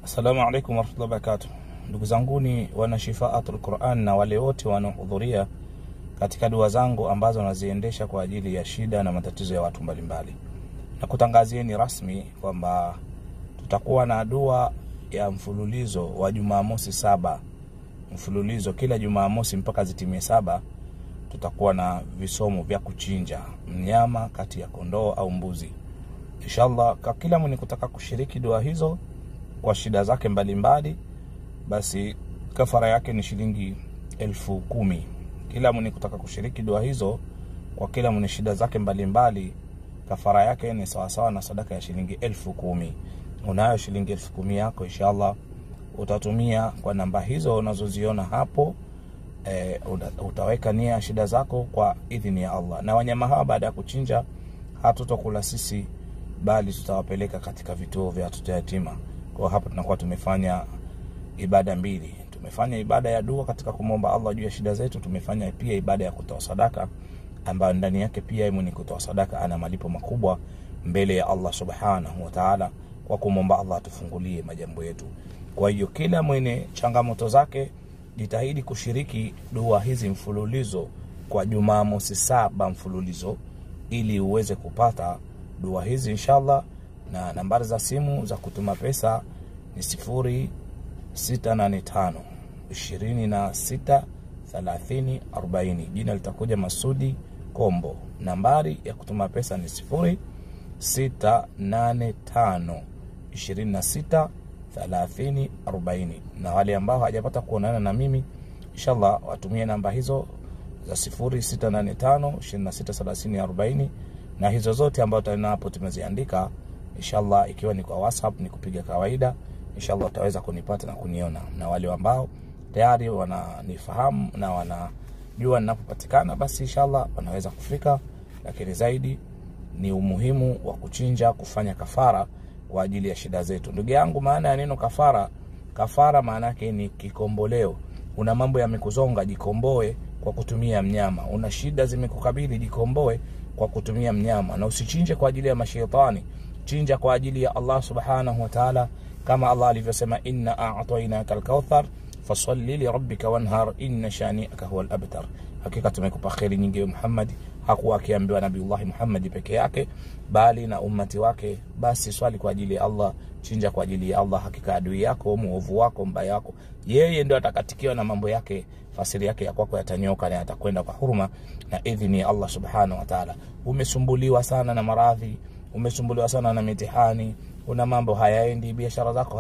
Assalamu alaikum warahmatullahi wabarakatuh. Ndugu zanguni wana Shifaatul Quran na wale wote wanaohudhuria katika dua zangu ambazo naziendesha kwa ajili ya shida na matatizo ya watu mbalimbali. Na kutangazieni rasmi kwamba tutakuwa na dua ya mfululizo wa Jumamosi 7. Mfululizo kila Jumamosi mpaka zitimie 7 tutakuwa na visomo vya kuchinja mnyama kati ya kondoo au mbuzi. Inshallah kwa kila mwenye kutaka kushiriki dua hizo kwa shida zake mbalimbali, basi kafara yake ni shilingi 10,000. Kila mwenye kutaka kushiriki dua hizo kwa kila mwenye shida zake mbalimbali, kafara yake ni sawa na sadaka ya shilingi 10,000. Unayo shilingi 10,000 yako, inshallah utatumia kwa namba hizo unazoziona hapo. Utaweka nia shida zako kwa idhini ya Allah. Na wanyama hawa baada ya kuchinja hatutokula sisi, bali tutawapeleka katika vituo vya watoto yatima. Kwa hapo tunakuwa tumefanya ibada mbili. Tumefanya ibada ya dua katika kumwomba Allah juu ya shida zetu, tumefanya pia ibada ya kutoa sadaka ambayo ndani yake pia mwenye kutoa sadaka ana malipo makubwa mbele ya Allah subhanahu wa ta'ala, kwa kumwomba Allah atufungulie majambo yetu. Kwa hiyo kila mwenye changamoto zake jitahidi kushiriki dua hizi mfululizo kwa Jumamosi 7 mfululizo, ili uweze kupata dua hizi inshallah. Na nambari za simu za kutuma pesa ni 0685 26 30 40. Jina litakuja Masudi Kombo. Nambari ya kutuma pesa ni 0685 26 30 40. Na wale ambao hawajapata kuonana na mimi, inshallah watumie namba hizo za 0685 26 30 40. Na hizo zote ambazo tena hapo tumeziandika, inshallah ikiwa ni kwa WhatsApp ni kupiga kawaida, inshallah utaweza kunipata na kuniona. Na wale ambao tayari wananifahamu na wanajua ninapopatikana, basi inshallah wanaweza kufika. Lakini zaidi ni umuhimu wa kuchinja, kufanya kafara kwa ajili ya shida zetu. Ndugu yangu, maana ya neno kafara, kafara maana yake ni kikomboleo. Una mambo yamekuzonga, jikomboe kwa kutumia mnyama. Una shida zimekukabili, jikomboe kwa kutumia mnyama. Na usichinje kwa ajili ya mashaitani, chinja kwa ajili ya Allah subhanahu wa ta'ala, kama Allah alivyosema, inna a'tainaka al-kauthar fasalli li rabbika wanhar inna shani'aka huwal abtar. Hakika tumekupa khairi nyingi Muhammad. Hakuwa akiambiwa Nabiiullah Muhammad peke yake, bali na ummati wake. Basi swali kwa ajili ya Allah, chinja kwa ajili ya Allah. Hakika adui yako, muovu wako, mbaya wako, yeye ndio atakatikiwa na mambo yake, fasiri yake ya kwako yatanyoka na atakwenda kwa huruma na idhini ya Allah subhanahu wa ta'ala. Umesumbuliwa sana na maradhi, umesumbuliwa sana na mitihani, una mambo hayaendi, biashara zako